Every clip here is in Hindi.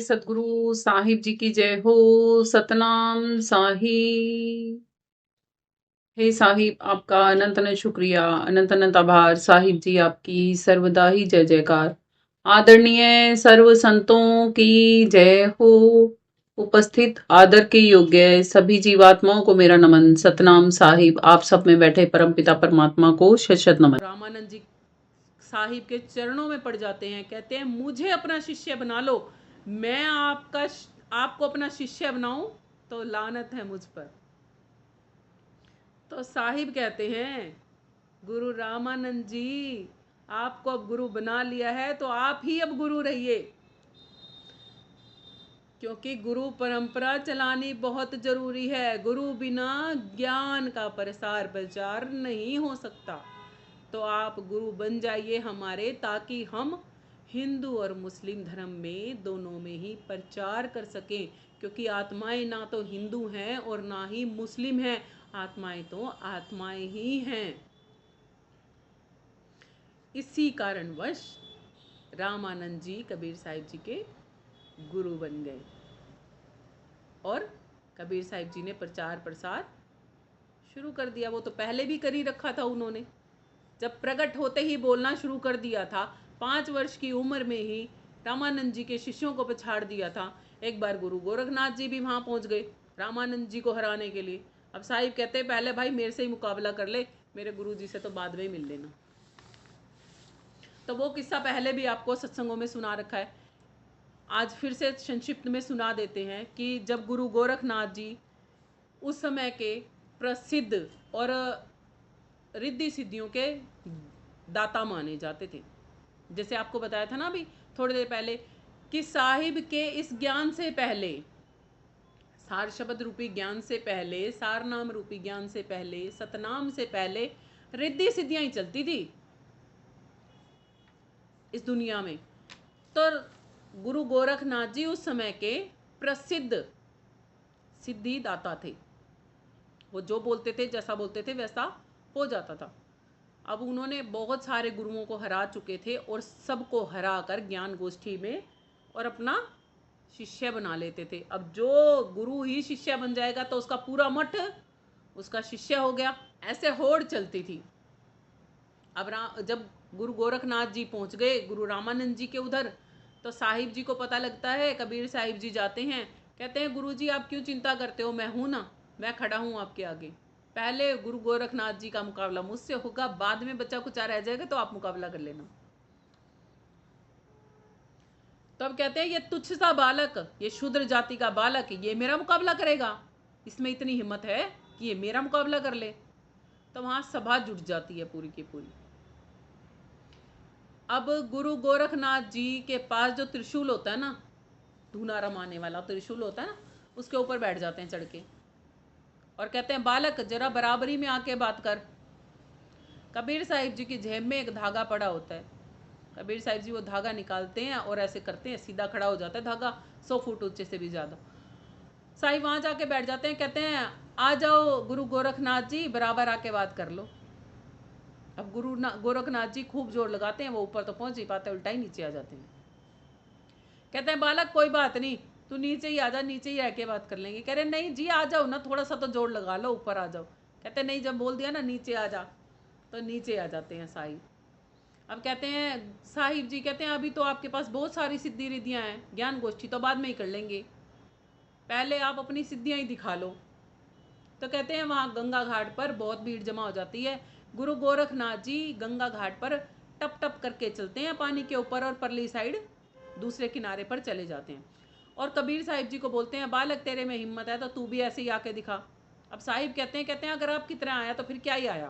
सतगुरु साहिब जी की जय हो। सतनाम साहिब। हे साहिब, आपका अनंत अनंत शुक्रिया, अनंत अनंत आभार। साहिब जी आपकी सर्वदा ही जय जयकार। आदरणीय सर्व संतों की जय हो। उपस्थित आदर के योग्य सभी जीवात्माओं को मेरा नमन। सतनाम साहिब। आप सब में बैठे परम पिता परमात्मा को शत शत नमन। रामानंद जी साहिब के चरणों में पड़ जाते हैं, कहते हैं मुझे अपना शिष्य बना लो। मैं आपको अपना शिष्य बनाऊं तो लानत है मुझ पर। तो साहिब कहते हैं गुरु रामानंद जी, आपको अब गुरु बना लिया है तो आप ही अब गुरु रहिए, क्योंकि गुरु परंपरा चलानी बहुत जरूरी है। गुरु बिना ज्ञान का प्रसार प्रचार नहीं हो सकता। तो आप गुरु बन जाइए हमारे, ताकि हम हिंदू और मुस्लिम धर्म में दोनों में ही प्रचार कर सकें, क्योंकि आत्माएं ना तो हिंदू हैं और ना ही मुस्लिम हैं। आत्माएं तो आत्माएं ही हैं। इसी कारणवश रामानंद जी कबीर साहिब जी के गुरु बन गए और कबीर साहिब जी ने प्रचार प्रसार शुरू कर दिया। वो तो पहले भी कर ही रखा था उन्होंने, जब प्रकट होते ही बोलना शुरू कर दिया था। 5 वर्ष की उम्र में ही रामानंद जी के शिष्यों को पछाड़ दिया था। एक बार गुरु गोरखनाथ जी भी वहां पहुंच गए रामानंद जी को हराने के लिए। अब साहिब कहते हैं पहले भाई मेरे से ही मुकाबला कर ले, मेरे गुरु जी से तो बाद में ही मिल लेना। तो वो किस्सा पहले भी आपको सत्संगों में सुना रखा है, आज फिर से संक्षिप्त में सुना देते हैं कि जब गुरु गोरखनाथ जी उस समय के प्रसिद्ध और रिद्धि सिद्धियों के दाता माने जाते थे। जैसे आपको बताया था ना अभी थोड़ी देर पहले कि साहिब के इस ज्ञान से पहले, सार शब्द रूपी ज्ञान से पहले, सार नाम रूपी ज्ञान से पहले, सतनाम से पहले रिद्धि सिद्धियां ही चलती थी इस दुनिया में। तो गुरु गोरखनाथ जी उस समय के प्रसिद्ध सिद्धि दाता थे। वो जो बोलते थे, जैसा बोलते थे वैसा हो जाता था। अब उन्होंने बहुत सारे गुरुओं को हरा चुके थे और सबको हरा कर ज्ञान गोष्ठी में और अपना शिष्य बना लेते थे। अब जो गुरु ही शिष्य बन जाएगा तो उसका पूरा मठ उसका शिष्य हो गया। ऐसे होड़ चलती थी। अब जब गुरु गोरखनाथ जी पहुंच गए गुरु रामानंद जी के उधर, तो साहिब जी को पता लगता है। कबीर साहिब जी जाते हैं, कहते हैं गुरु जी आप क्यों चिंता करते हो, मैं हूं ना, मैं खड़ा हूं आपके आगे। पहले गुरु गोरखनाथ जी का मुकाबला मुझसे होगा, बाद में बच्चा कुछ रह जाएगा तो आप मुकाबला कर लेना। तो अब कहते हैं ये तुच्छ सा बालक, ये शूद्र जाति का बालक, ये मेरा मुकाबला करेगा, इसमें इतनी हिम्मत है कि ये मेरा मुकाबला कर ले। तो वहां सभा जुट जाती है पूरी की पूरी। अब गुरु गोरखनाथ जी के पास जो त्रिशूल होता है ना, धूना रमाने वाला त्रिशूल होता है ना, उसके ऊपर बैठ जाते हैं चढ़ के और कहते हैं बालक जरा बराबरी में आके बात कर। कबीर साहिब जी की जेब में एक धागा पड़ा होता है। कबीर साहिब जी वो धागा निकालते हैं और ऐसे करते हैं, सीधा खड़ा हो जाता है धागा 100 फुट ऊंचे से भी ज़्यादा। साहिब वहाँ जाके बैठ जाते हैं, कहते हैं आ जाओ गुरु गोरखनाथ जी, बराबर आके बात कर लो। अब गुरु गोरखनाथ जी खूब जोर लगाते हैं, वो ऊपर तो पहुंच ही पाते, उल्टा ही नीचे आ जाते हैं। कहते हैं बालक कोई बात नहीं, तू नीचे ही आ जा, नीचे ही आके बात कर लेंगे। कह रहे नहीं जी आ जाओ ना, थोड़ा सा तो जोर लगा लो, ऊपर आ जाओ। कहते नहीं, जब बोल दिया ना नीचे आ जा तो नीचे आ जाते हैं साहिब। अब कहते हैं साहिब जी कहते हैं अभी तो आपके पास बहुत सारी सिद्धि रिद्धियाँ हैं, ज्ञान गोष्ठी तो बाद में ही कर लेंगे, पहले आप अपनी सिद्धियाँ ही दिखा लो। तो कहते हैं वहाँ गंगा घाट पर बहुत भीड़ जमा हो जाती है। गुरु गोरखनाथ जी गंगा घाट पर टप टप करके चलते हैं पानी के ऊपर और परली साइड दूसरे किनारे पर चले जाते हैं और कबीर साहिब जी को बोलते हैं बालक तेरे में हिम्मत है तो तू भी ऐसे ही आके दिखा। अब साहिब कहते हैं अगर आप की तरह आया तो फिर क्या ही आया।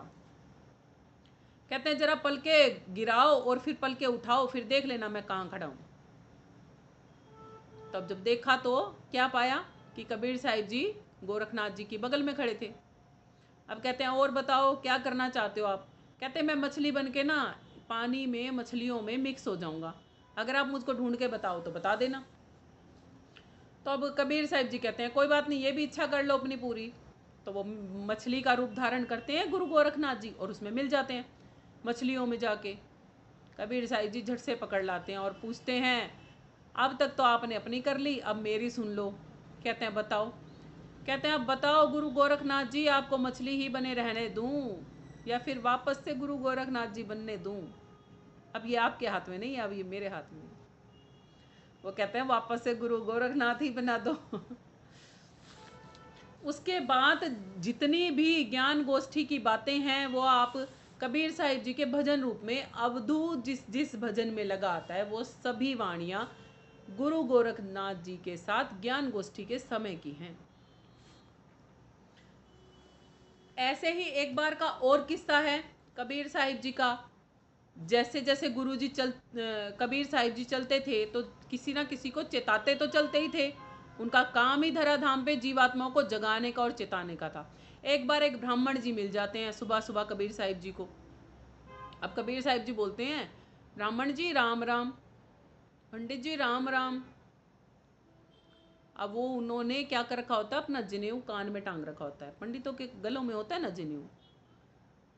कहते हैं जरा पलके गिराओ और फिर पलके उठाओ, फिर देख लेना मैं कहाँ खड़ा हूँ। तब जब देखा तो क्या पाया कि कबीर साहिब जी गोरखनाथ जी के बगल में खड़े थे। अब कहते हैं और बताओ क्या करना चाहते हो आप। कहते हैं मैं मछली बन के ना पानी में मछलियों में मिक्स हो जाऊंगा, अगर आप मुझको ढूंढ के बताओ तो बता देना। तो अब कबीर साहिब जी कहते हैं कोई बात नहीं, ये भी इच्छा कर लो अपनी पूरी। तो वो मछली का रूप धारण करते हैं गुरु गोरखनाथ जी और उसमें मिल जाते हैं मछलियों में जाके। कबीर साहिब जी झट से पकड़ लाते हैं और पूछते हैं अब तक तो आपने अपनी कर ली, अब मेरी सुन लो। कहते हैं बताओ। कहते हैं अब बताओ गुरु गोरखनाथ जी, आपको मछली ही बने रहने दूं या फिर वापस से गुरु गोरखनाथ जी बनने दूं? अब ये आपके हाथ में नहीं है, अब ये मेरे हाथ में है। वो कहते हैं वापस से गुरु गोरखनाथ ही बना दो। उसके बाद जितनी भी ज्ञान गोष्ठी की बातें हैं वो आप कबीर साहिब जी के भजन रूप में अवधूत जिस जिस भजन में लगा आता है वो सभी वाणियां गुरु गोरखनाथ जी के साथ ज्ञान गोष्ठी के समय की हैं। ऐसे ही एक बार का और किस्सा है कबीर साहिब जी का। जैसे जैसे कबीर साहिब जी चलते थे तो किसी ना किसी को चेताते तो चलते ही थे। उनका काम ही धराधाम पे जीवात्माओं को जगाने का और चेताने का था। एक बार एक ब्राह्मण जी मिल जाते हैं सुबह सुबह कबीर साहिब जी को। अब कबीर साहिब जी बोलते हैं, ब्राह्मण जी राम राम। पंडित जी राम राम। अब वो उन्होंने क्या कर रखा होता है, अपना जनेऊ कान में टांग रखा होता है। पंडितों के गलों में होता है ना जनेऊ,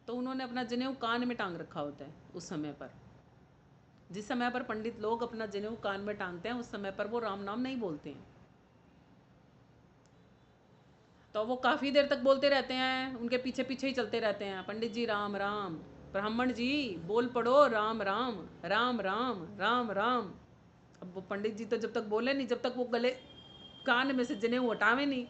तो उन्होंने अपना जनेऊ कान में टांग रखा होता है। उस समय पर, जिस समय पर पंडित लोग अपना जनेऊ कान में टांगते हैं, उस समय पर वो राम नाम नहीं बोलते हैं। तो वो काफ़ी देर तक बोलते रहते हैं, उनके पीछे पीछे ही चलते रहते हैं। पंडित जी राम राम, ब्राह्मण जी बोल पड़ो राम राम राम राम राम राम। अब वो पंडित जी तो जब तक बोले नहीं, जब तक वो गले कान में से जनेऊ हटावे नहीं।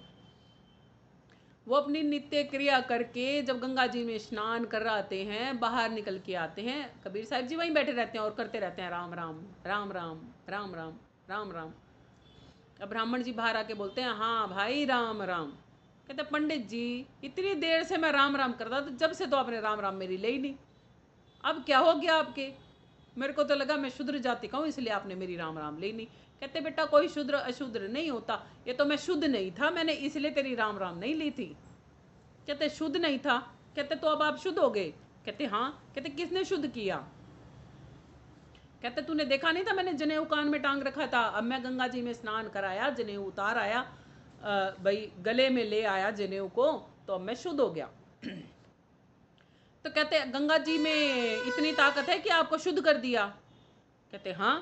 वो अपनी नित्य क्रिया करके जब गंगा जी में स्नान कर आते हैं, बाहर निकल के आते हैं, कबीर साहिब जी वहीं बैठे रहते हैं और करते रहते हैं राम राम राम राम राम राम राम राम। अब ब्राह्मण जी बाहर आके बोलते हैं, हाँ भाई राम राम। कहते पंडित जी इतनी देर से मैं राम राम करता था, जब से तो आपने राम राम मेरी ले ही नहीं, अब क्या हो गया आपके? मेरे को तो लगा मैं शुद्र जाति का हूँ इसलिए आपने मेरी राम राम ले नहीं। कहते बेटा कोई शुद्र अशुद्र नहीं होता, ये तो मैं शुद्ध नहीं था, मैंने इसलिए तेरी राम राम नहीं ली थी। कहते शुद्ध नहीं था? कहते तो अब आप शुद्ध हो गए? कहते हाँ। कहते किसने शुद्ध किया? कहते तूने देखा नहीं था मैंने जनेऊ कान में टांग रखा था, अब मैं गंगा जी में स्नान कराया, जनेऊ उतार आया, भाई गले में ले आया जनेऊ को, तो अब मैं शुद्ध हो गया। तो कहते गंगा जी में इतनी ताकत है कि आपको शुद्ध कर दिया? कहते हाँ।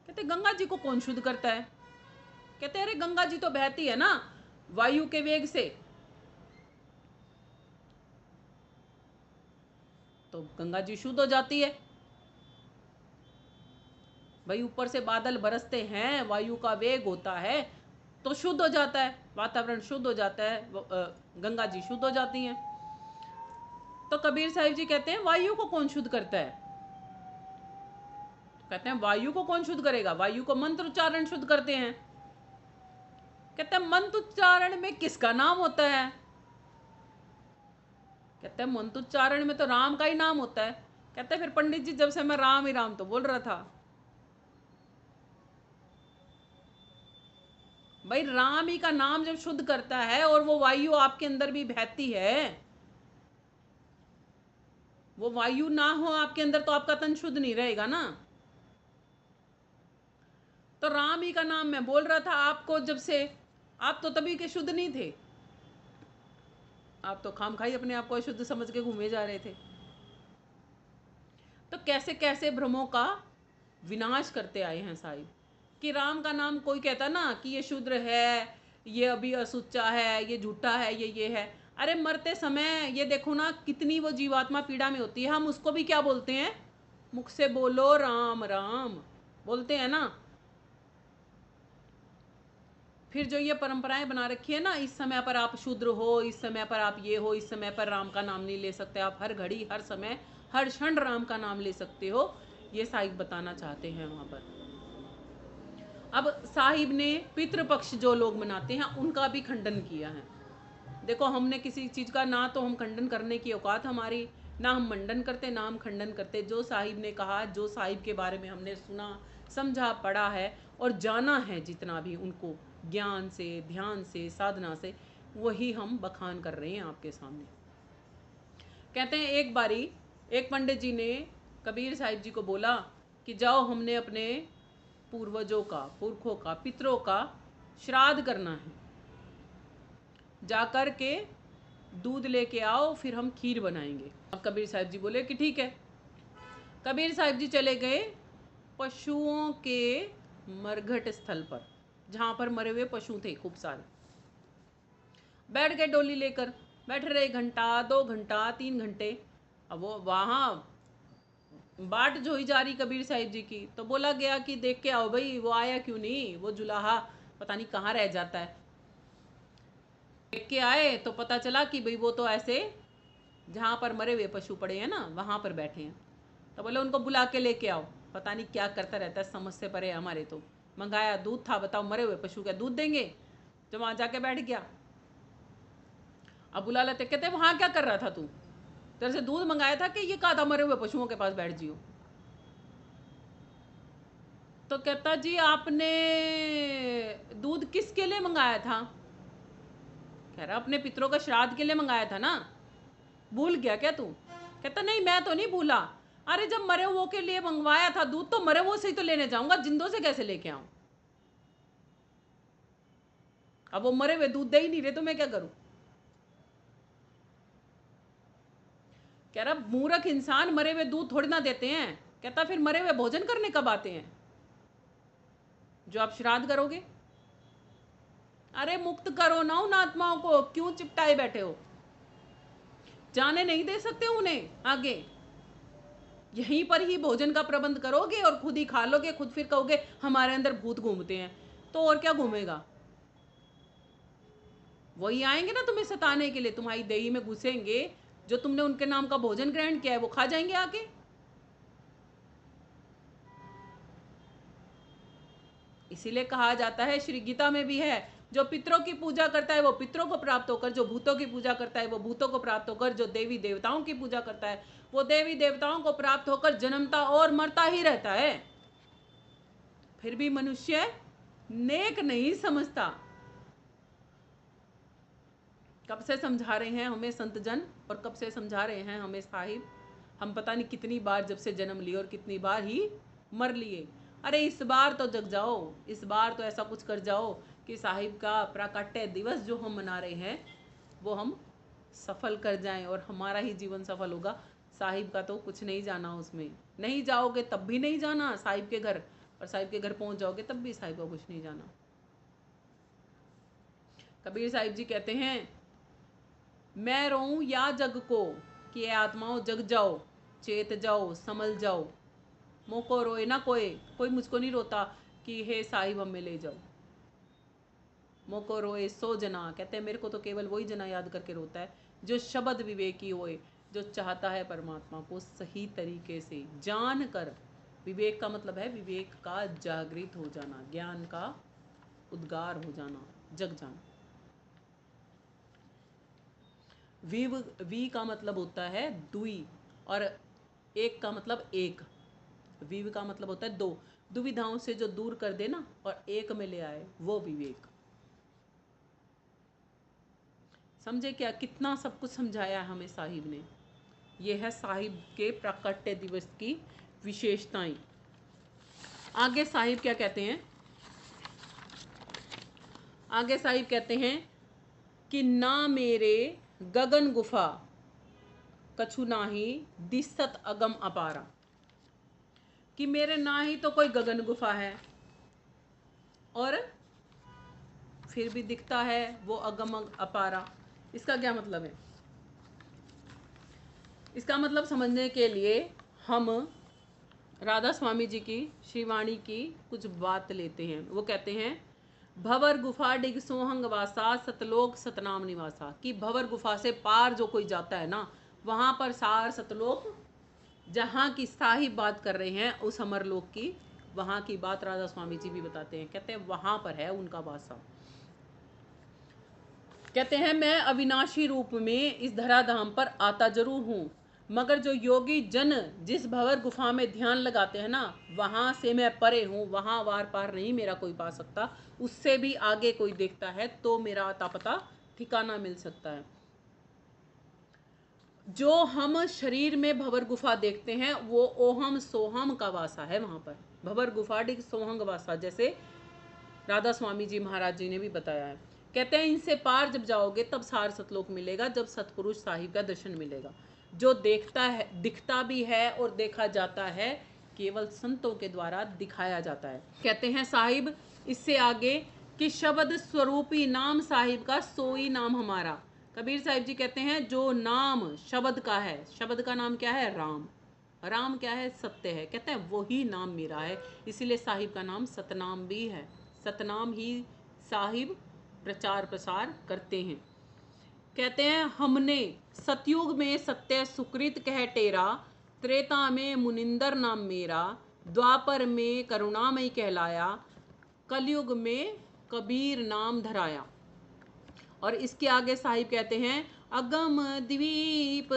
कहते गंगा जी को कौन शुद्ध करता है? कहते अरे गंगा जी तो बहती है ना वायु के वेग से, तो गंगा जी शुद्ध हो जाती है। भाई ऊपर से बादल बरसते हैं, वायु का वेग होता है तो शुद्ध हो जाता है, वातावरण शुद्ध हो जाता है, गंगा जी शुद्ध हो जाती हैं। तो कबीर साहिब जी कहते हैं वायु को कौन शुद्ध करता है? कहते हैं वायु को कौन शुद्ध करेगा? वायु को मंत्र उच्चारण शुद्ध करते हैं। कहते हैं मंत्र उच्चारण में किसका नाम होता है? कहते हैं मंत्र उच्चारण में तो राम का ही नाम होता है। कहते हैं फिर पंडित जी जब से मैं राम ही राम तो बोल रहा था। भाई राम ही का नाम जब शुद्ध करता है और वो वायु आपके अंदर भी बहती है, वो वायु ना हो आपके अंदर तो आपका तन शुद्ध नहीं रहेगा ना। तो राम ही का नाम मैं बोल रहा था आपको, जब से आप तो तभी के शुद्ध नहीं थे, आप तो खामखाई अपने आप को अशुद्ध समझ के घूमे जा रहे थे। तो कैसे कैसे भ्रमों का विनाश करते आए हैं साहिब, कि राम का नाम कोई कहता ना कि ये शूद्र है, ये अभी असुच्चा है, ये झूठा है, ये है। अरे मरते समय ये देखो ना कितनी वो जीवात्मा पीड़ा में होती है, हम उसको भी क्या बोलते हैं? मुख से बोलो राम राम बोलते हैं ना। फिर जो ये परंपराएं बना रखी है ना, इस समय पर आप शूद्र हो, इस समय पर आप ये हो, इस समय पर राम का नाम नहीं ले सकते, आप हर घड़ी हर समय हर क्षण राम का नाम ले सकते हो, ये साहिब बताना चाहते हैं वहाँ पर। अब साहिब ने पितृपक्ष जो लोग मनाते हैं उनका भी खंडन किया है। देखो हमने किसी चीज़ का ना तो हम खंडन करने की औकात हमारी, ना हम मंडन करते ना हम खंडन करते। जो साहिब ने कहा, जो साहिब के बारे में हमने सुना समझा पढ़ा है और जाना है जितना भी उनको ज्ञान से ध्यान से साधना से, वही हम बखान कर रहे हैं आपके सामने। कहते हैं एक बारी एक पंडित जी ने कबीर साहिब जी को बोला कि जाओ हमने अपने पूर्वजों का, पुरखों का, पितरों का श्राद्ध करना है, जाकर के दूध लेके आओ फिर हम खीर बनाएंगे। अब कबीर साहिब जी बोले कि ठीक है। कबीर साहिब जी चले गए पशुओं के मरघट स्थल पर, जहाँ पर मरे हुए पशु थे खूब सारे। बैठ गए डोली लेकर, बैठ रहे 1 घंटा 2 घंटा 3 घंटे। अब वो वहाँ बाट जोई जा रही कबीर साहिब जी की, तो बोला गया कि देख के आओ भाई, वो आया क्यों नहीं, वो जुलाहा पता नहीं कहाँ रह जाता है। देख के आए तो पता चला कि भाई वो तो ऐसे जहाँ पर मरे हुए पशु पड़े हैं ना, वहाँ पर बैठे हैं। तो बोले उनको बुला के लेके आओ, पता नहीं क्या करता रहता है, समझ से परे हमारे। तो मंगाया, दूध था, बताओ मरे हुए पशु का दूध देंगे। तो वहाँ जाके बैठ गया। अब बुला लेते, कहते वहाँ क्या कर रहा था तू, तेरे से दूध मंगाया था कि ये कहा था मरे हुए पशुओं के पास बैठ जियो। तो कहता जी आपने दूध किसके लिए मंगाया था। कह रहा अपने पितरों का श्राद्ध के लिए मंगाया था ना, भूल गया क्या तू। कहता नहीं मैं तो नहीं भूला, अरे जब मरे हुओं के लिए मंगवाया था दूध तो मरे हुओं से ही तो लेने जाऊंगा, जिंदों से कैसे लेके आऊं। अब वो मरे हुए दूध दे ही नहीं रहे तो मैं क्या करूं। कह रहा मूर्ख इंसान, मरे हुए दूध थोड़ी ना देते हैं। कहता फिर मरे हुए भोजन करने कब आते हैं, जो आप श्राद्ध करोगे। अरे मुक्त करो ना उन आत्माओं को, क्यों चिपटाए बैठे हो, जाने नहीं दे सकते उन्हें आगे। यहीं पर ही भोजन का प्रबंध करोगे और खुद ही खा लोगे, खुद फिर कहोगे हमारे अंदर भूत घूमते हैं, तो और क्या घूमेगा। वही आएंगे ना तुम्हें सताने के लिए, तुम्हारी देही में घुसेंगे, जो तुमने उनके नाम का भोजन ग्रहण किया है वो खा जाएंगे आके। इसीलिए कहा जाता है, श्री गीता में भी है, जो पितरों की पूजा करता है वो पितरों को प्राप्त होकर, जो भूतों की पूजा करता है वो भूतों को प्राप्त होकर, जो देवी देवताओं की पूजा करता है वो देवी देवताओं को प्राप्त होकर जन्मता और मरता ही रहता है। फिर भी मनुष्य नेक नहीं समझता। कब से समझा रहे हैं हमें संत जन, और कब से समझा रहे हैं हमें साहिब। हम पता नहीं कितनी बार जब से जन्म लिए और कितनी बार ही मर लिए। अरे इस बार तो जग जाओ, इस बार तो ऐसा कुछ कर जाओ कि साहिब का प्राकट्य दिवस जो हम मना रहे हैं वो हम सफल कर जाएं, और हमारा ही जीवन सफल होगा। साहिब का तो कुछ नहीं जाना, उसमें नहीं जाओगे तब भी नहीं जाना साहिब के घर, और साहिब के घर पहुंच जाओगे तब भी साहिब का कुछ नहीं जाना। कबीर साहिब जी कहते हैं, मैं रोऊं या जग को कि ये आत्माओं जग जाओ, चेत जाओ, समझ जाओ। मोको रोए ना कोई, कोई मुझको नहीं रोता कि हे साहिब हमें ले जाओ। मोको रोए सो जना, कहते हैं मेरे को तो केवल वही जना याद करके रोता है जो शब्द विवेकी होए, जो चाहता है परमात्मा को सही तरीके से जान कर। विवेक का मतलब है विवेक का जागृत हो जाना, ज्ञान का उद्गार हो जाना, जग जाना। वी का मतलब होता है दुई, और एक का मतलब एक। विव का मतलब होता है दो, दुविधाओं से जो दूर कर देना और एक में ले आए, वो विवेक। समझे क्या, कितना सब कुछ समझाया है हमें साहिब ने। ये है साहिब के प्राकट्य दिवस की विशेषताएं। आगे साहिब क्या कहते हैं, आगे साहिब कहते हैं कि ना मेरे गगन गुफा कछु नाही दिसत अगम अपारा, कि मेरे ना ही तो कोई गगन गुफा है और फिर भी दिखता है वो अगम अपारा। इसका क्या मतलब है, इसका मतलब समझने के लिए हम राधा स्वामी जी की श्रीवाणी की कुछ बात लेते हैं। वो कहते हैं, भवर गुफा डिग सोहंग वासा सतलोक सतनाम निवासा, कि भवर गुफा से पार जो कोई जाता है ना, वहाँ पर सार सतलोक, जहाँ की साहिब बात कर रहे हैं उस अमरलोक की, वहाँ की बात राधा स्वामी जी भी बताते हैं। कहते हैं वहाँ पर है उनका वासा। कहते हैं मैं अविनाशी रूप में इस धराधाम पर आता जरूर हूँ, मगर जो योगी जन जिस भंवर गुफा में ध्यान लगाते हैं ना, वहाँ से मैं परे हूँ, वहाँ वार पार नहीं मेरा कोई पा सकता। उससे भी आगे कोई देखता है तो मेरा अता पता ठिकाना मिल सकता है। जो हम शरीर में भंवर गुफा देखते हैं वो ओहम सोहम का वासा है वहाँ पर, भंवर गुफा डिग सोहंग वासा, जैसे राधा स्वामी जी महाराज जी ने भी बताया है। कहते हैं इनसे पार जब जाओगे तब सार सतलोक मिलेगा, जब सतपुरुष साहिब का दर्शन मिलेगा। जो देखता है, दिखता भी है और देखा जाता है, केवल संतों के द्वारा दिखाया जाता है। कहते हैं साहिब इससे आगे कि शब्द स्वरूपी नाम साहिब का सोई नाम हमारा। कबीर साहिब जी कहते हैं जो नाम शब्द का है, शब्द का नाम क्या है? राम। राम क्या है? सत्य है। कहते हैं वही नाम मेरा है, इसीलिए साहिब का नाम सतनाम भी है। सतनाम ही साहिब प्रचार प्रसार करते हैं। कहते हैं हमने सतयुग में सत्य सुकृत कह टेरा, त्रेता में मुनिंदर नाम मेरा, द्वापर में करुणामयी कहलाया, कलयुग में कबीर नाम धराया। और इसके आगे साहिब कहते हैं अगम द्वीप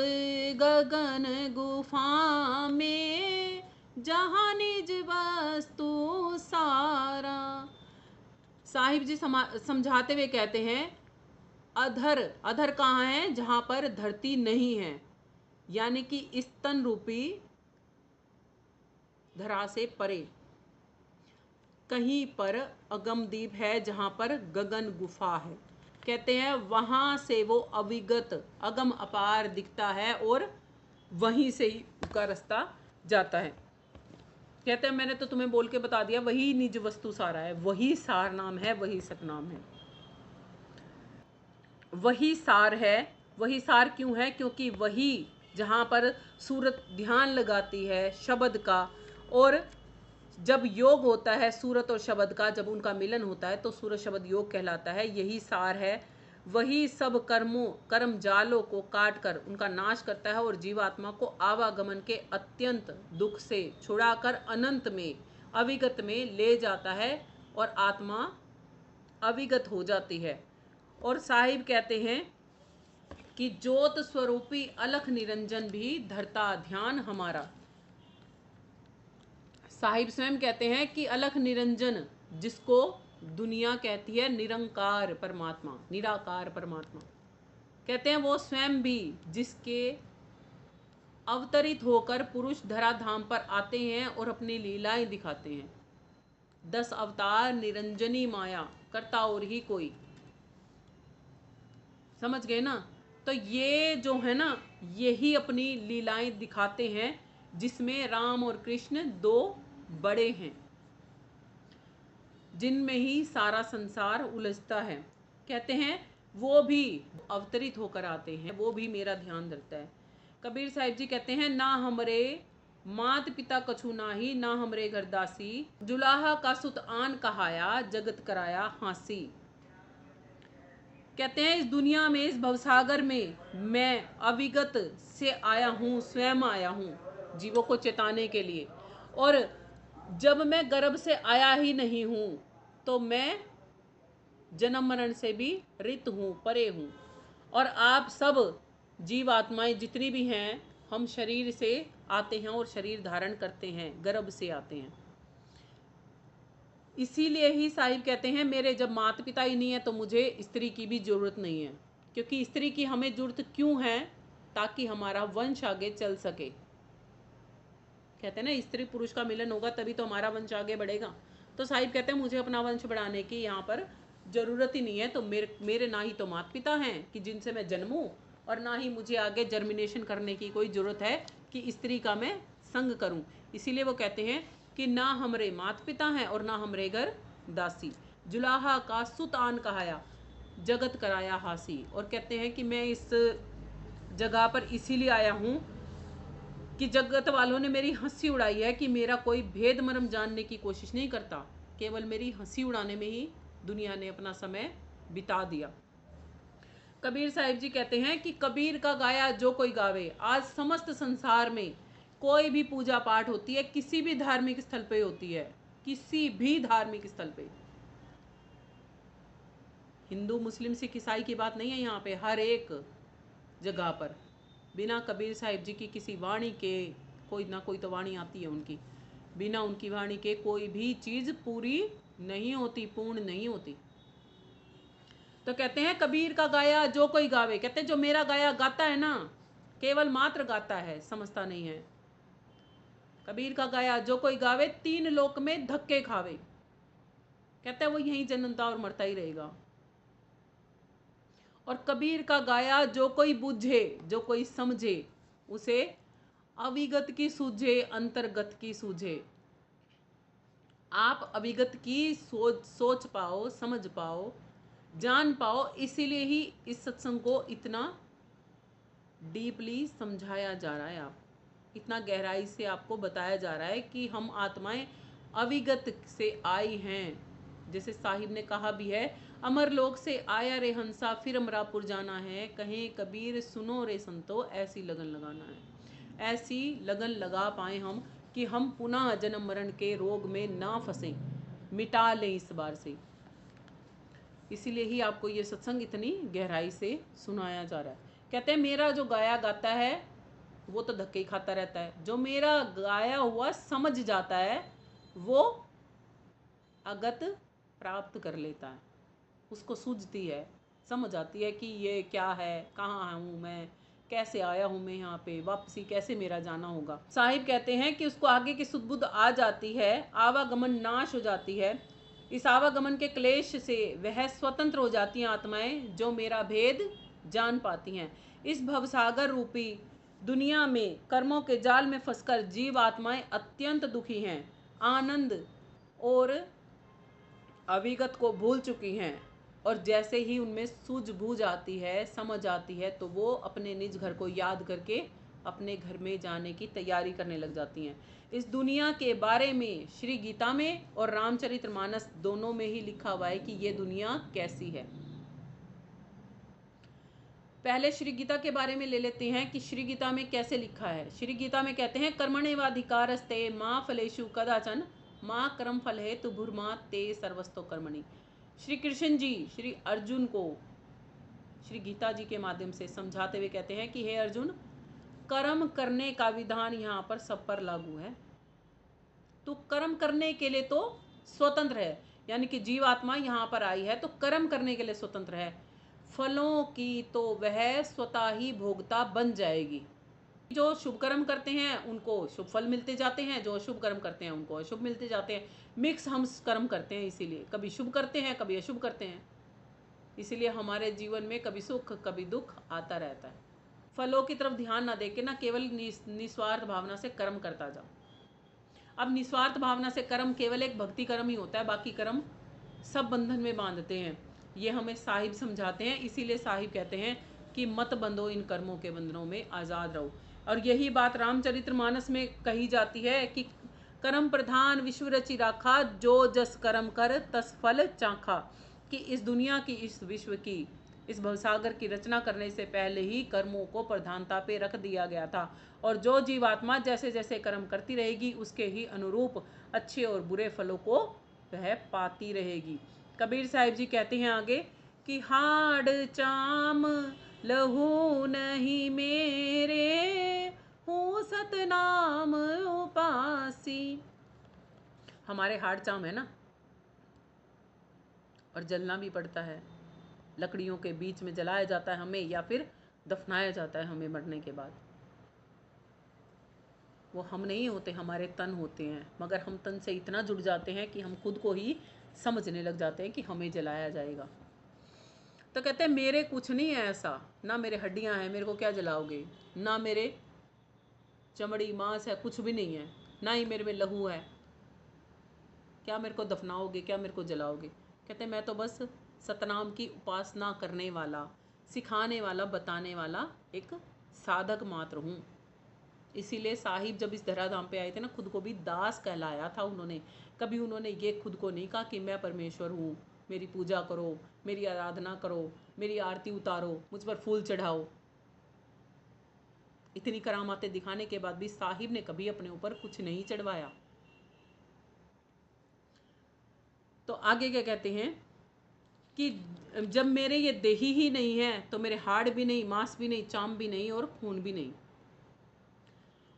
गगन गुफा में, जहाँ निज वस्तु सारा। साहिब जी समझाते हुए कहते हैं अधर, अधर कहाँ है? जहाँ पर धरती नहीं है, यानी कि स्तन रूपी धरा से परे कहीं पर अगमदीप है, जहाँ पर गगन गुफा है। कहते हैं वहाँ से वो अविगत अगम अपार दिखता है और वहीं से ही उसका रास्ता जाता है। कहते हैं मैंने तो तुम्हें बोल के बता दिया, वही निज वस्तु सारा है, वही सार नाम है, वही सतनाम है, वही सार है। वही सार क्यों है? क्योंकि वही जहाँ पर सूरत ध्यान लगाती है शब्द का, और जब योग होता है सूरत और शब्द का, जब उनका मिलन होता है तो सूरत शब्द योग कहलाता है। यही सार है। वही सब कर्म जालों को काट कर उनका नाश करता है और जीवात्मा को आवागमन के अत्यंत दुख से छुड़ाकर अनंत में अविगत में ले जाता है और आत्मा अविगत हो जाती है। और साहिब कहते हैं कि ज्योत स्वरूपी अलख निरंजन भी धरता ध्यान हमारा। साहिब स्वयं कहते हैं कि अलख निरंजन, जिसको दुनिया कहती है निरंकार परमात्मा, निराकार परमात्मा, कहते हैं वो स्वयं भी जिसके अवतरित होकर पुरुष धरा धाम पर आते हैं और अपनी लीलाएं दिखाते हैं। 10 अवतार निरंजनी माया करता और ही कोई। समझ गए ना? तो ये जो है ना, यही अपनी लीलाएं दिखाते हैं, जिसमें राम और कृष्ण 2 बड़े हैं, जिनमें ही सारा संसार उलझता है। कहते हैं वो भी अवतरित होकर आते हैं, वो भी मेरा ध्यान धरता है। कबीर साहिब जी कहते हैं ना हमरे मात पिता कछु नाही, ना हमरे घर दासी, जुलाहा का सुत आन कहाया, जगत कराया हांसी। कहते हैं इस दुनिया में, इस भवसागर में मैं अविगत से आया हूँ, स्वयं आया हूँ जीवों को चेताने के लिए। और जब मैं गर्भ से आया ही नहीं हूँ तो मैं जन्म मरण से भी रित हूँ, परे हूँ। और आप सब जीव आत्माएं जितनी भी हैं, हम शरीर से आते हैं और शरीर धारण करते हैं, गर्भ से आते हैं। इसीलिए ही साहिब कहते हैं मेरे जब माता पिता ही नहीं है तो मुझे स्त्री की भी ज़रूरत नहीं है। क्योंकि स्त्री की हमें ज़रूरत क्यों है? ताकि हमारा वंश आगे चल सके। कहते हैं ना स्त्री पुरुष का मिलन होगा तभी तो हमारा वंश आगे बढ़ेगा। तो साहिब कहते हैं मुझे अपना वंश बढ़ाने की यहाँ पर ज़रूरत ही नहीं है। तो मेरे ना ही तो माता पिता हैं कि जिनसे मैं जन्मूँ, और ना ही मुझे आगे जर्मिनेशन करने की कोई ज़रूरत है कि स्त्री का मैं संग करूँ। इसीलिए वो कहते हैं कि ना हमरे माता पिता हैं और ना हमरे घर दासी, जुलाहा का सुत आन कहाया, जगत कराया हासी। और कहते हैं कि मैं इस जगह पर इसीलिए आया हूँ कि जगत वालों ने मेरी हंसी उड़ाई है कि मेरा कोई भेद मर्म जानने की कोशिश नहीं करता, केवल मेरी हंसी उड़ाने में ही दुनिया ने अपना समय बिता दिया। कबीर साहिब जी कहते हैं कि कबीर का गाया जो कोई गावे। आज समस्त संसार में कोई भी पूजा पाठ होती है, किसी भी धार्मिक स्थल पे होती है, किसी भी धार्मिक स्थल पे, हिंदू मुस्लिम सिख ईसाई की बात नहीं है यहाँ पे, हर एक जगह पर बिना कबीर साहिब जी की किसी वाणी के, कोई ना कोई तो वाणी आती है उनकी, बिना उनकी वाणी के कोई भी चीज़ पूरी नहीं होती, पूर्ण नहीं होती। तो कहते हैं कबीर का गाया जो कोई गावे। कहते हैं जो मेरा गाया गाता है ना, केवल मात्र गाता है, समझता नहीं है। कबीर का गाया जो कोई गावे 3 लोक में धक्के खावे। कहते हैं वो यहीं जन्मता और मरता ही रहेगा। और कबीर का गाया जो कोई बुझे, जो कोई समझे, उसे अविगत की सूझे अंतर्गत की सूझे। आप अविगत की सोच पाओ, समझ पाओ, जान पाओ, इसीलिए ही इस सत्संग को इतना डीपली समझाया जा रहा है। आप इतना गहराई से आपको बताया जा रहा है कि हम आत्माएं अविगत से आई हैं। जैसे साहिब ने कहा भी है, अमर लोक से आया रे हंसा, फिर अमरापुर जाना है, कहें कबीर सुनो रे संतो, ऐसी लगन लगाना है। ऐसी लगन लगा पाए हम कि हम पुनः जन्म मरण के रोग में ना फंसें, मिटा लें इस बार से। इसीलिए ही आपको ये सत्संग इतनी गहराई से सुनाया जा रहा है। कहते हैं मेरा जो गाया गाता है वो तो धक्के ही खाता रहता है, जो मेरा गाया हुआ समझ जाता है वो अगत प्राप्त कर लेता है। उसको सूझती है, समझ आती है कि ये क्या है, कहाँ हूँ मैं, कैसे आया हूँ मैं यहाँ पे, वापसी कैसे मेरा जाना होगा। साहिब कहते हैं कि उसको आगे की सुध-बुध आ जाती है, आवागमन नाश हो जाती है। इस आवागमन के क्लेश से वह स्वतंत्र हो जाती हैं आत्माएं, जो मेरा भेद जान पाती हैं। इस भवसागर रूपी दुनिया में कर्मों के जाल में फंसकर जीव आत्माएं अत्यंत दुखी हैं, आनंद और अविगत को भूल चुकी हैं। और जैसे ही उनमें सूझबूझ आती है, समझ आती है, तो वो अपने निज घर को याद करके अपने घर में जाने की तैयारी करने लग जाती हैं। इस दुनिया के बारे में श्री गीता में और रामचरितमानस दोनों में ही लिखा हुआ है कि ये दुनिया कैसी है। पहले श्री गीता के बारे में ले लेते हैं कि श्री गीता में कैसे लिखा है। श्री गीता में कहते हैं, कर्मण्येवाधिकारस्ते माँ फलेषु कदाचन माँ कर्म फल हेतु भूर्मा ते सर्वस्तो कर्मणि। श्री कृष्ण जी श्री अर्जुन को श्री गीता जी के माध्यम से समझाते हुए कहते हैं कि हे अर्जुन, कर्म करने का विधान यहाँ पर सब पर लागू है। तो कर्म करने के लिए तो स्वतंत्र है, यानी कि जीवात्मा यहाँ पर आई है तो कर्म करने के लिए स्वतंत्र है। फलों की तो वह स्वतः ही भोगता बन जाएगी। जो शुभ कर्म करते हैं उनको शुभ फल मिलते जाते हैं, जो अशुभ कर्म करते हैं उनको अशुभ मिलते जाते हैं। मिक्स हम कर्म करते हैं, इसीलिए कभी शुभ करते हैं कभी अशुभ करते हैं। इसीलिए हमारे जीवन में कभी सुख कभी दुख आता रहता है। फलों की तरफ ध्यान ना देके ना केवल निस्वार्थ भावना से कर्म करता जाओ। अब निस्वार्थ भावना से कर्म केवल एक भक्ति कर्म ही होता है, बाकी कर्म सब बंधन में बांधते हैं। ये हमें साहिब समझाते हैं। इसीलिए साहिब कहते हैं कि मत बंधो इन कर्मों के बंधनों में, आज़ाद रहो। और यही बात रामचरितमानस में कही जाती है कि कर्म प्रधान विश्व रचि राखा, जो जस कर्म कर तस फल चाखा। कि इस दुनिया की, इस विश्व की, इस भवसागर की रचना करने से पहले ही कर्मों को प्रधानता पे रख दिया गया था। और जो जीवात्मा जैसे जैसे कर्म करती रहेगी उसके ही अनुरूप अच्छे और बुरे फलों को वह पाती रहेगी। कबीर साहिब जी कहते हैं आगे कि हाड़ चाम लहू नहीं मेरे, हूँ सतनाम उपासी। हमारे हाड़ चाम है ना, और जलना भी पड़ता है। लकड़ियों के बीच में जलाया जाता है हमें, या फिर दफनाया जाता है हमें मरने के बाद। वो हम नहीं होते, हमारे तन होते हैं, मगर हम तन से इतना जुड़ जाते हैं कि हम खुद को ही समझने लग जाते हैं कि हमें जलाया जाएगा। तो कहते हैं मेरे कुछ नहीं है ऐसा, ना मेरे हड्डियां हैं, मेरे को क्या जलाओगे, ना मेरे चमड़ी मांस है, कुछ भी नहीं है, ना ही मेरे में लहू है, क्या मेरे को दफनाओगे, क्या मेरे को जलाओगे। कहते हैं मैं तो बस सतनाम की उपासना करने वाला, सिखाने वाला, बताने वाला एक साधक मात्र हूँ। इसीलिए साहिब जब इस धराधाम पे आए थे ना, खुद को भी दास कहलाया था उन्होंने। कभी उन्होंने ये खुद को नहीं कहा कि मैं परमेश्वर हूँ, मेरी पूजा करो, मेरी आराधना करो, मेरी आरती उतारो, मुझ पर फूल चढ़ाओ। इतनी करामातें दिखाने के बाद भी साहिब ने कभी अपने ऊपर कुछ नहीं चढ़वाया। तो आगे क्या कहते हैं कि जब मेरे ये देही ही नहीं है तो मेरे हाड़ भी नहीं, मांस भी नहीं, चाम भी नहीं और खून भी नहीं,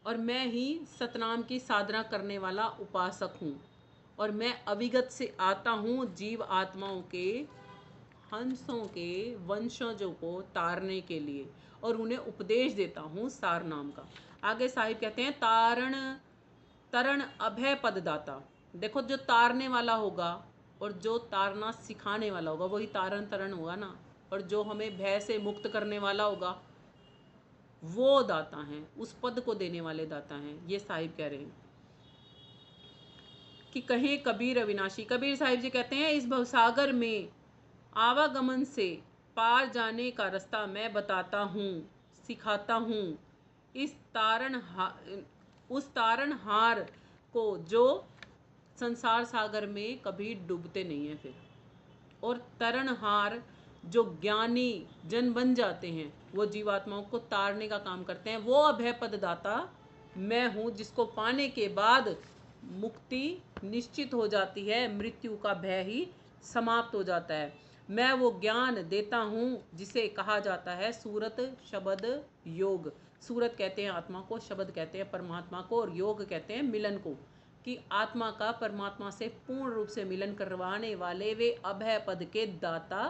और मैं ही सतनाम की साधना करने वाला उपासक हूँ। और मैं अविगत से आता हूँ जीव आत्माओं के, हंसों के वंशजों को तारने के लिए, और उन्हें उपदेश देता हूँ सार नाम का। आगे साहिब कहते हैं तारण तरण अभय पद दाता। देखो, जो तारने वाला होगा और जो तारना सिखाने वाला होगा वही तारण तरण होगा ना। और जो हमें भय से मुक्त करने वाला होगा वो दाता हैं, उस पद को देने वाले दाता हैं। ये साहिब कह रहे हैं कि कहें कबीर अविनाशी। कबीर साहिब जी कहते हैं, इस भवसागर में आवागमन से पार जाने का रास्ता मैं बताता हूँ, सिखाता हूँ। उस तारनहार को जो संसार सागर में कभी डूबते नहीं हैं फिर, और तारनहार जो ज्ञानी जन बन जाते हैं, वो जीवात्माओं को तारने का काम करते हैं। वो अभय पददाता मैं हूँ, जिसको पाने के बाद मुक्ति निश्चित हो जाती है, मृत्यु का भय ही समाप्त हो जाता है। मैं वो ज्ञान देता हूँ जिसे कहा जाता है सूरत शब्द योग। सूरत कहते हैं आत्मा को, शब्द कहते हैं परमात्मा को, और योग कहते हैं मिलन को, कि आत्मा का परमात्मा से पूर्ण रूप से मिलन करवाने वाले वे अभय पद के दाता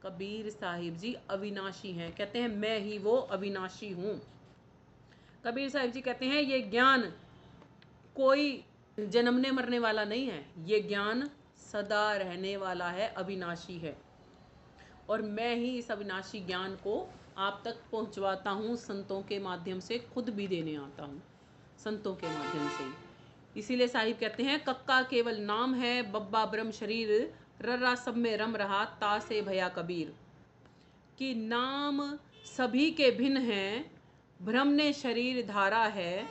कबीर साहिब जी अविनाशी हैं। कहते हैं मैं ही वो अविनाशी हूँ। कबीर साहिब जी कहते हैं ये ज्ञान कोई जन्मने मरने वाला नहीं है, ये ज्ञान सदा रहने वाला है, अविनाशी है, और मैं ही इस अविनाशी ज्ञान को आप तक पहुंचवाता हूँ संतों के माध्यम से, खुद भी देने आता हूँ संतों के माध्यम से ही। इसीलिए साहिब कहते हैं, कक्का केवल नाम है, बब्बा ब्रह्म शरीर, रर्रा सब में रम रहा, ता से भया कबीर। कि नाम सभी के भिन्न हैं, भ्रम ने शरीर धारा है,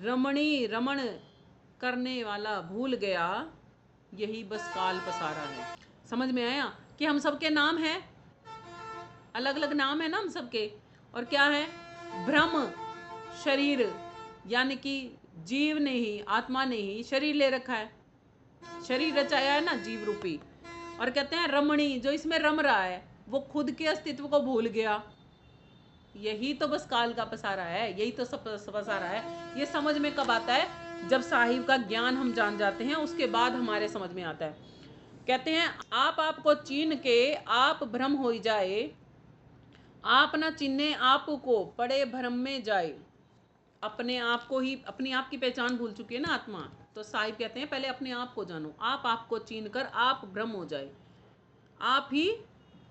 रमणी रमण करने वाला भूल गया, यही बस काल पसारा है। समझ में आया कि हम सबके नाम हैं, अलग अलग नाम है ना हम सबके, और क्या है, भ्रम शरीर, यानी कि जीव ने ही, आत्मा ने ही शरीर ले रखा है, शरीर रचाया है ना जीव रूपी। और कहते हैं रमणी, जो इसमें रम रहा है वो खुद के अस्तित्व को भूल गया, यही तो बस काल का पसारा है, यही तो सब पसारा है। ये समझ में कब आता है, जब साहिब का ज्ञान हम जान जाते हैं, उसके बाद हमारे समझ में आता है। कहते हैं आपको चीन के आप भ्रम हो जाए, आप ना चिन्हे आप को पड़े भ्रम में जाए। अपने आप को ही, अपनी आप की पहचान भूल चुकी है ना आत्मा, तो साहिब कहते हैं पहले अपने आप को जानो, आपको चीन कर आप भ्रम हो जाए, आप ही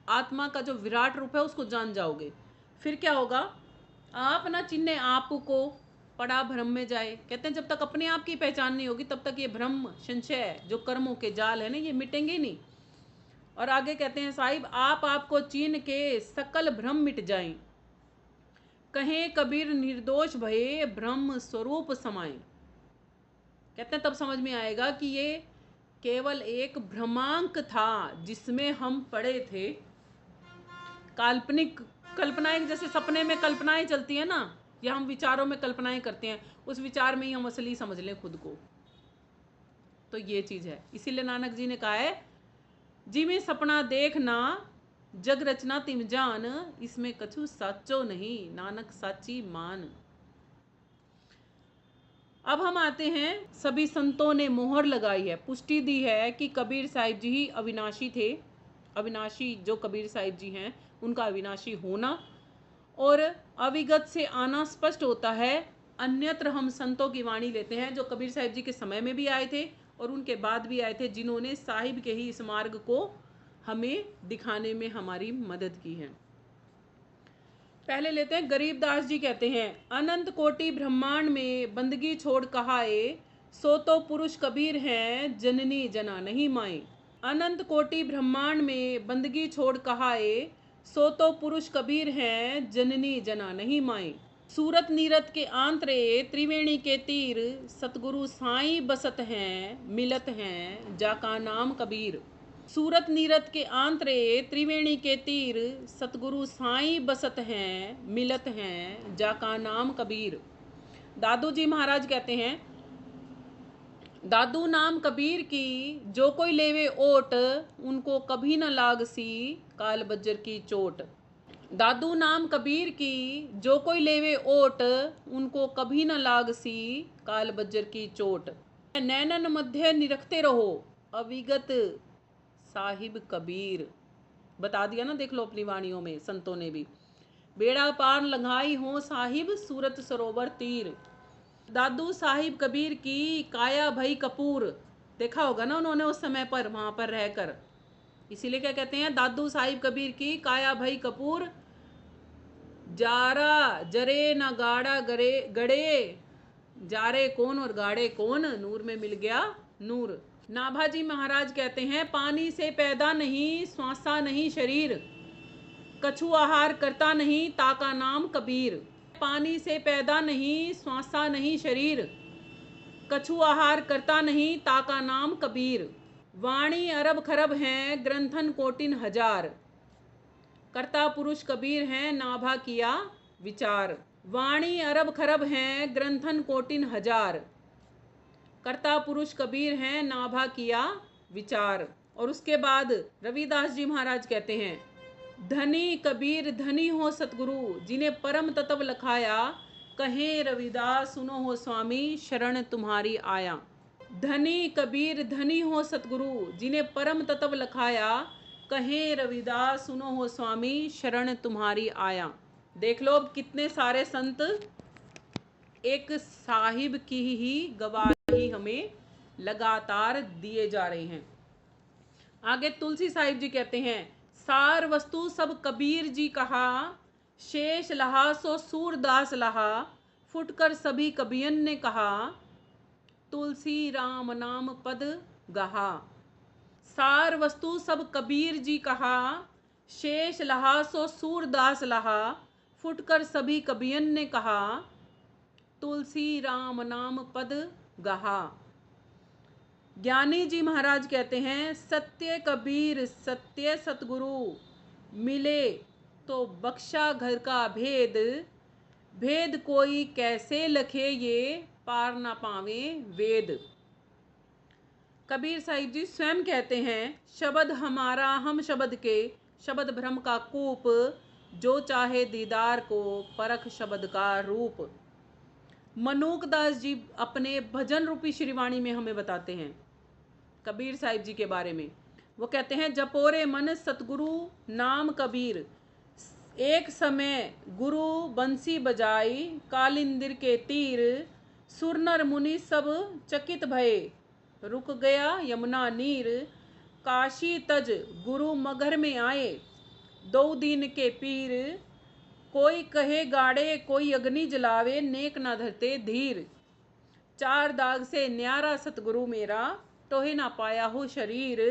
आत्मा का जो विराट रूप है उसको जान जाओगे। फिर क्या होगा, आप ना चिन्हे आप को पड़ा भ्रम में जाए। कहते हैं जब तक अपने आप की पहचान नहीं होगी तब तक ये भ्रम संशय जो कर्मों के जाल है ना, ये मिटेंगे नहीं। और आगे कहते हैं साहिब, आपको चीन के सकल भ्रम मिट जाएं, कहें कबीर निर्दोष भये ब्रह्म स्वरूप समाए। कहते हैं तब समझ में आएगा कि ये केवल एक भ्रमांक था जिसमें हम पड़े थे, काल्पनिक कल्पनाएं, जैसे सपने में कल्पनाएं चलती है ना, या हम विचारों में कल्पनाएं करते हैं, उस विचार में ही हम असली समझ लें खुद को। तो ये चीज़ है। इसीलिए नानक जी ने कहा है, जिमें सपना देखना जग रचना तिम जान, इसमें कछु साचो नहीं, नानक साची मान। अब हम आते हैं, सभी संतों ने मोहर लगाई है, पुष्टि दी है कि कबीर साहिब जी ही अविनाशी थे। अविनाशी जो कबीर साहिब जी हैं उनका अविनाशी होना और अविगत से आना स्पष्ट होता है। अन्यत्र हम संतों की वाणी लेते हैं जो कबीर साहिब जी के समय में भी आए थे और उनके बाद भी आए थे, जिन्होंने साहिब के ही इस मार्ग को हमें दिखाने में हमारी मदद की है। पहले लेते हैं, गरीबदास जी कहते हैं, अनंत कोटि ब्रह्मांड में बंदगी छोड़ कहाए, सो तो पुरुष कबीर हैं जननी जना नहीं माए। अनंत कोटि ब्रह्मांड में बंदगी छोड़ कहाए, सो तो पुरुष कबीर हैं जननी जना नहीं माए। सूरत नीरत के आंतरे त्रिवेणी के तीर, सतगुरु साईं बसत हैं मिलत हैं जाका नाम कबीर। सूरत नीरत के आंतरे त्रिवेणी के तीर, सतगुरु साईं बसत हैं मिलत हैं जाका नाम कबीर। दादू जी महाराज कहते हैं, दादू नाम कबीर की जो कोई लेवे ओट, उनको कभी न लाग सी काल बज्जर की चोट। दादू नाम कबीर की जो कोई लेवे ओट, उनको कभी न लाग सी काल बज्जर की चोट। नैनन मध्य निरखते रहो अविगत साहिब कबीर। बता दिया ना, देख लो अपनी वाणियों में संतों ने भी। बेड़ा पार लंघाई हो साहिब सूरत सरोवर तीर। दादू साहिब कबीर की काया भई कपूर, देखा होगा ना उन्होंने उस समय पर वहाँ पर रहकर, इसीलिए क्या कहते हैं, दादू साहिब कबीर की काया भई कपूर, जारा जरे न गाड़ा गरे गड़े, जारे कौन और गाड़े कौन, नूर में मिल गया नूर। नाभाजी महाराज कहते हैं पानी से पैदा नहीं स्वासा नहीं शरीर, कछु आहार करता नहीं ताका नाम कबीर। पानी से पैदा नहीं स्वासा नहीं शरीर, कछु आहार करता नहीं ताका नाम कबीर। वाणी अरब खरब हैं ग्रंथन कोटिन हजार, कर्ता पुरुष कबीर हैं नाभा किया विचार। वाणी अरब खरब हैं ग्रंथन कोटिन हजार, कर्ता पुरुष कबीर हैं नाभा किया विचार। और उसके बाद रविदास जी महाराज कहते हैं धनी कबीर धनी हो सतगुरु, जिन्हें परम तत्व लखाया, कहें रविदास सुनो हो स्वामी शरण तुम्हारी आया। धनी कबीर धनी हो सतगुरु, जिन्हें परम तत्व लखाया, कहें रविदास सुनो हो स्वामी शरण तुम्हारी आया। देख लो अब कितने सारे संत एक साहिब की ही गवाही हमें लगातार दिए जा रहे हैं। आगे तुलसी साहिब जी कहते हैं सार वस्तु सब कबीर जी कहा, शेष लहा सो सूरदास लहा, फुटकर सभी कबियन ने कहा, तुलसी राम नाम पद गहा। सार वस्तु सब कबीर जी कहा, शेष लहा सो सूरदास लहा, फुटकर सभी कबियन ने कहा, तुलसी राम नाम पद गहा। ज्ञानी जी महाराज कहते हैं सत्य कबीर सत्य सतगुरु, मिले तो बख्शा घर का भेद, भेद कोई कैसे लखे ये पार ना पावे वेद। कबीर साहिब जी स्वयं कहते हैं शब्द हमारा हम शब्द के, शब्द भ्रम का कूप, जो चाहे दीदार को परख शब्द का रूप। मनूक दास जी अपने भजन रूपी श्रीवाणी में हमें बताते हैं कबीर साहिब जी के बारे में। वो कहते हैं जपोरे मन सतगुरु नाम कबीर, एक समय गुरु बंसी बजाई, कालिंदिर के तीर, सुरनर मुनि सब चकित भये, रुक गया यमुना नीर, काशी तज गुरु मगर में आए, दो दिन के पीर, कोई कहे गाड़े कोई अग्नि जलावे, नेक ना धरते धीर, चार दाग से न्यारा सतगुरु मेरा, टोहे ना पाया हो शरीर,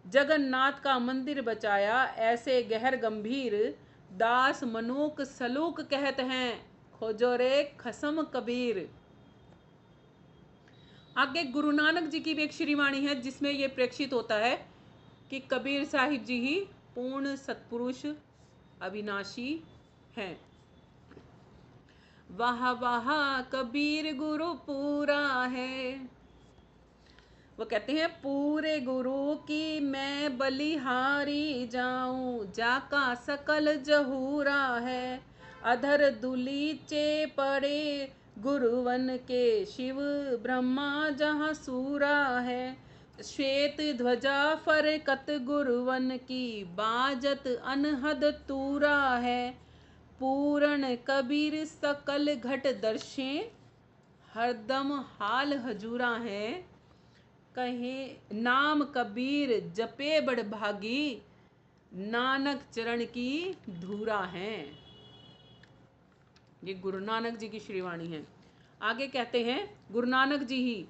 जगन्नाथ का मंदिर बचाया ऐसे गहर गंभीर, दास मनूक सलूक कहत हैं खोजो रे खसम कबीर। आगे गुरु नानक जी की भी एक श्रीवाणी है जिसमें ये प्रेक्षित होता है कि कबीर साहिब जी ही पूर्ण सत्पुरुष अविनाशी हैं। वाह वाह कबीर गुरु पूरा है, वो कहते हैं पूरे गुरु की मैं बलिहारी जाऊं, जाका सकल जहूरा है, अधर दुलीचे पड़े गुरुवन के, शिव ब्रह्मा जहाँ सूरा है, श्वेत ध्वजा फरकत गुरुवन की, बाजत अनहद तूरा है, पूर्ण कबीर सकल घट दर्शे, हरदम हाल हजूरा है, कहे नाम कबीर जपे बड़ भागी, नानक चरण की धूरा है। ये गुरु नानक जी की श्रीवाणी है। आगे कहते हैं गुरु नानक जी ही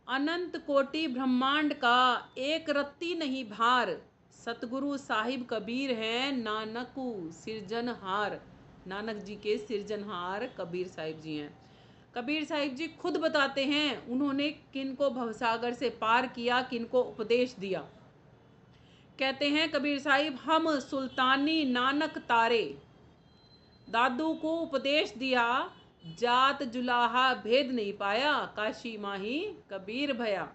अनंत कोटि ब्रह्मांड का एक रत्ती नहीं भार, सतगुरु साहिब कबीर हैं नानकू सिरजनहार। नानक जी के सिरजनहार कबीर साहिब जी हैं। कबीर साहिब जी खुद बताते हैं उन्होंने किनको भवसागर से पार किया, किनको उपदेश दिया। कहते हैं कबीर साहिब हम सुल्तानी नानक तारे, दादू को उपदेश दिया, जात जुलाहा भेद नहीं पाया, काशी माही कबीर भया।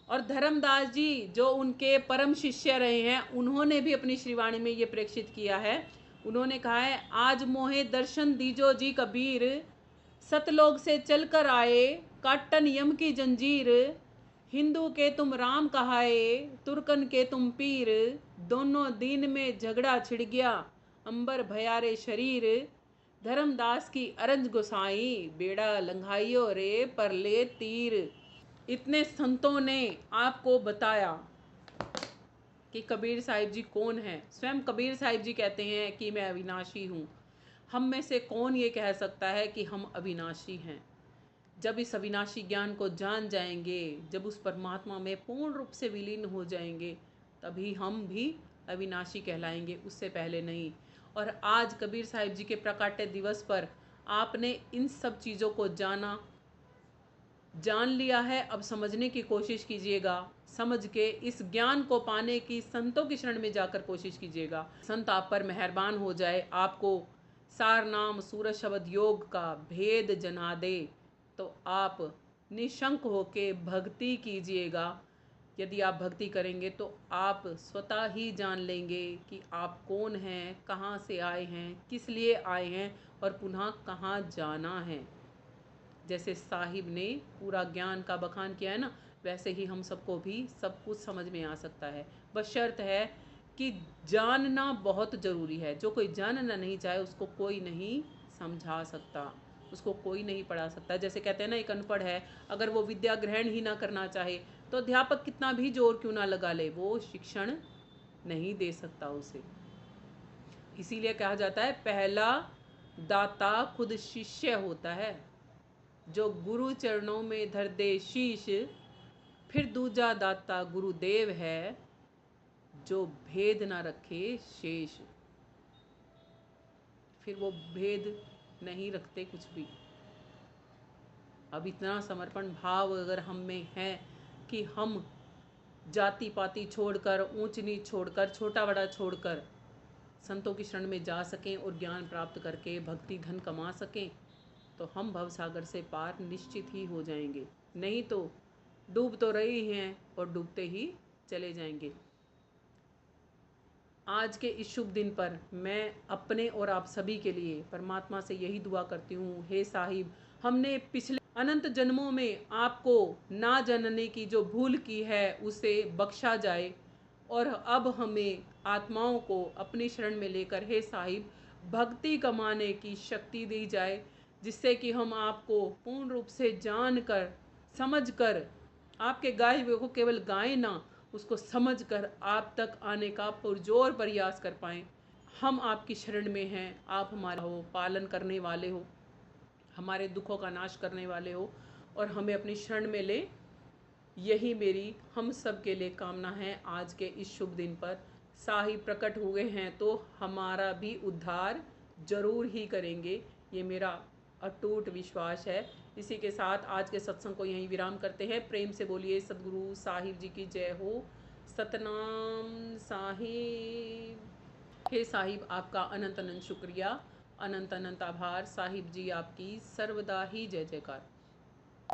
और धर्मदास जी जो उनके परम शिष्य रहे हैं उन्होंने भी अपनी श्रीवाणी में ये प्रेक्षित किया है। उन्होंने कहा है आज मोहे दर्शन दीजो जी कबीर, सतलोक से चलकर आए काटन यम की जंजीर, हिंदू के तुम राम कहाए तुर्कन के तुम पीर, दोनों दीन में झगड़ा छिड़ गया अंबर भयारे शरीर, धर्मदास की अरंज गोसाई बेड़ा लंघाइयो रे परले तीर। इतने संतों ने आपको बताया कि कबीर साहिब जी कौन हैं। स्वयं कबीर साहिब जी कहते हैं कि मैं अविनाशी हूँ। हम में से कौन ये कह सकता है कि हम अविनाशी हैं। जब इस अविनाशी ज्ञान को जान जाएंगे, जब उस परमात्मा में पूर्ण रूप से विलीन हो जाएंगे, तभी हम भी अविनाशी कहलाएंगे, उससे पहले नहीं। और आज कबीर साहिब जी के प्रकाट्य दिवस पर आपने इन सब चीज़ों को जान लिया है। अब समझने की कोशिश कीजिएगा, समझ के इस ज्ञान को पाने की संतों की शरण में जाकर कोशिश कीजिएगा। संत आप पर मेहरबान हो जाए, आपको सार नाम सूरज शब्द योग का भेद जना दे, तो आप निशंक होके भक्ति कीजिएगा। यदि आप भक्ति करेंगे तो आप स्वतः ही जान लेंगे कि आप कौन हैं, कहाँ से आए हैं, किस लिए आए हैं और पुनः कहाँ जाना है। जैसे साहिब ने पूरा ज्ञान का बखान किया है ना, वैसे ही हम सबको भी सब कुछ समझ में आ सकता है। बस शर्त है कि जानना बहुत ज़रूरी है। जो कोई जानना नहीं चाहे उसको कोई नहीं समझा सकता, उसको कोई नहीं पढ़ा सकता। जैसे कहते हैं ना, एक अनपढ़ है, अगर वो विद्या ग्रहण ही ना करना चाहे तो अध्यापक कितना भी जोर क्यों ना लगा ले, वो शिक्षण नहीं दे सकता उसे। इसीलिए कहा जाता है पहला दाता खुद शिष्य होता है, जो गुरु चरणों में धर दे शीश। फिर दूजा दाता गुरुदेव है, जो भेद ना रखे शेष। फिर वो भेद नहीं रखते कुछ भी। अब इतना समर्पण भाव अगर हम में है कि हम जाति पाति छोड़कर, ऊंच नीच छोड़कर, छोटा बड़ा छोड़कर संतों की शरण में जा सकें और ज्ञान प्राप्त करके भक्ति धन कमा सकें, तो हम भवसागर से पार निश्चित ही हो जाएंगे। नहीं तो डूब तो रहे हैं और डूबते ही चले जाएंगे। आज के इस शुभ दिन पर मैं अपने और आप सभी के लिए परमात्मा से यही दुआ करती हूँ, हे साहिब, हमने पिछले अनंत जन्मों में आपको ना जानने की जो भूल की है उसे बख्शा जाए, और अब हमें आत्माओं को अपनी शरण में लेकर, हे साहिब, भक्ति कमाने की शक्ति दी जाए, जिससे कि हम आपको पूर्ण रूप से जानकर, समझकर, आपके गाए हुए को केवल गाएं ना, उसको समझकर आप तक आने का पुरजोर प्रयास कर पाएं। हम आपकी शरण में हैं, आप हमारा हो पालन करने वाले हो, हमारे दुखों का नाश करने वाले हो, और हमें अपनी शरण में ले। यही मेरी हम सब के लिए कामना है। आज के इस शुभ दिन पर साहिब प्रकट हुए हैं तो हमारा भी उद्धार जरूर ही करेंगे, ये मेरा अटूट विश्वास है। इसी के साथ आज के सत्संग को यहीं विराम करते हैं। प्रेम से बोलिए सद्गुरु साहिब जी की जय हो। सतनाम साहिब। हे साहिब, आपका अनंत अनंत शुक्रिया, अनंत अनंत आभार। साहिब जी आपकी सर्वदा ही जय जयकार।